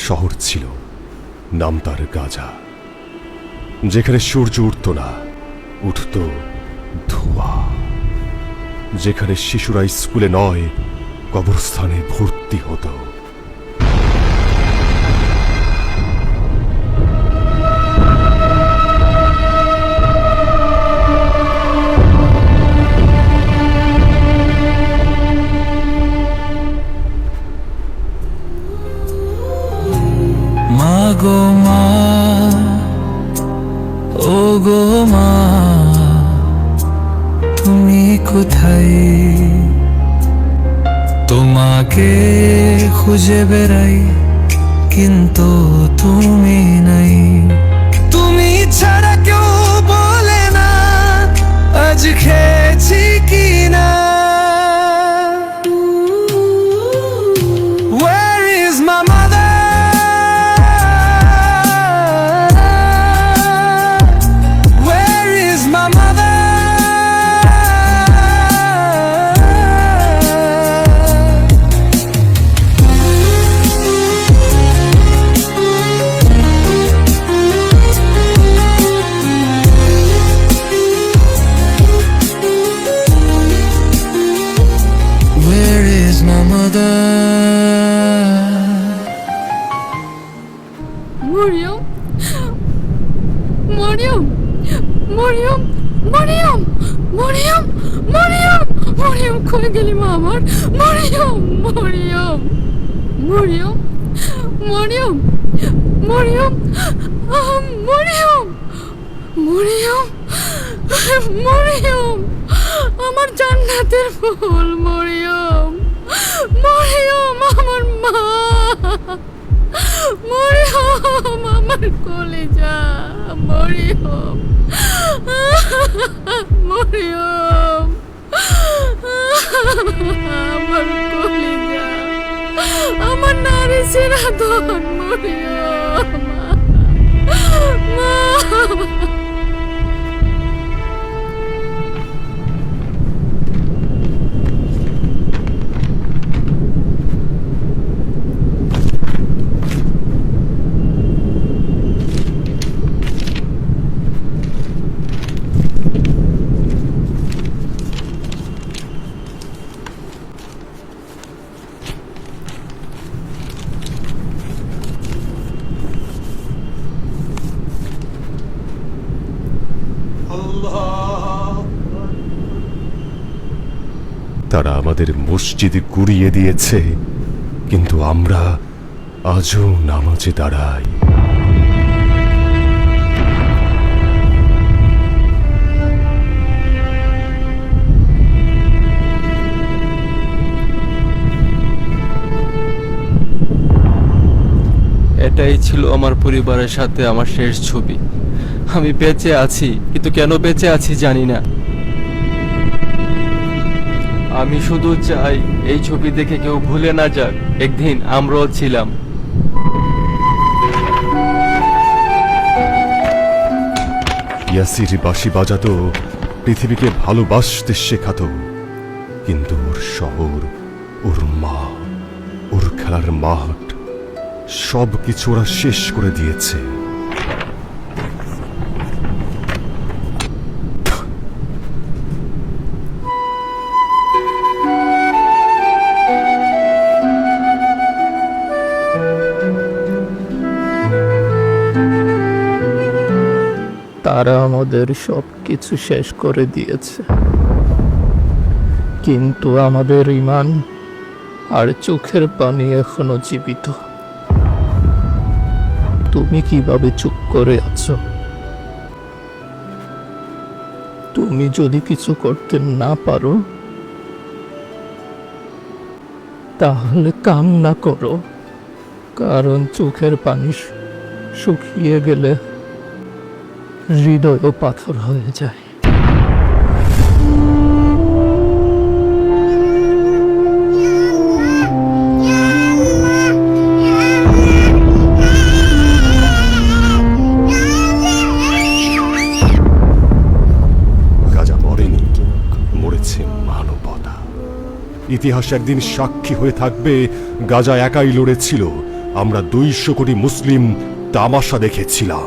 শহর ছিল, নাম তার গাজা, যেখানে সূর্য উঠত না, উঠত ধোঁয়া, যেখানে শিশুরা স্কুলে নয় কবরস্থানে ভর্তি হতো। মা গো মা, ও গো মা, তুমি কোথায়? তোমাকে খুঁজে বেড়াই কিন্তু তুমি নাই। তুমি ছাড়া কেউ বলে না আজ খেয়েছি কি না। Where is my mother? Where is my mother? Where is my mother? Mariam, Mariam, Mariam, Mariam, Mariam, Mariam, Mariam, কই গেলি মা আমার? মরিয়ম, মরিয়ম, মরিয়ম, মরিয়ম, মরিয়ম, মরিয়ম, মরিয়ম, মরিয়ম, আমার জান্নাতের ফুল মরিয়ম, মরিয়ম, আমার মা, মরিয়ম, আমার কলিজা, মরিয়ম, মরিয়ম, আমার কলিজা, আমার নারী সিরাদন, মরিয়ম, মা। তারা আমাদের মসজিদ গুড়িয়ে দিয়েছে, কিন্তু আমরা আজও নামাজে দাঁড়াই। এটাই ছিল আমার পরিবারের সাথে আমার শেষ ছবি। আমি বেঁচে আছি, কিন্তু কেন বেঁচে আছি জানি না। আমি শুধু চাই এই ছবি দেখে কেউ ভুলে না যাক একদিন আমরাও ছিলাম। ইয়াসির বাঁশি বাজাতো, পৃথিবীকে ভালোবাসতে শেখাতো, কিন্তু ওর শহর, ওর মা, ওর খেলার মাঠ সব কিছু ওরা শেষ করে দিয়েছে। তারা আমাদের সব কিছু শেষ করে দিয়েছে, কিন্তু আমাদের ঈমান আর চোখের পানি এখনো জীবিত। তুমি কিভাবে চুপ করে আছো? তুমি যদি কিছু করতে না পারো তাহলে কান্না করো, কারণ চোখের পানি শুকিয়ে গেলে হৃদয়ও পাথর হয়ে যায়। গাজা মরেনি, মরেছে মানবতা। ইতিহাস একদিন সাক্ষী হয়ে থাকবে, গাজা একাই লড়েছিল আমরা 200 কোটি মুসলিম তামাশা দেখেছিলাম।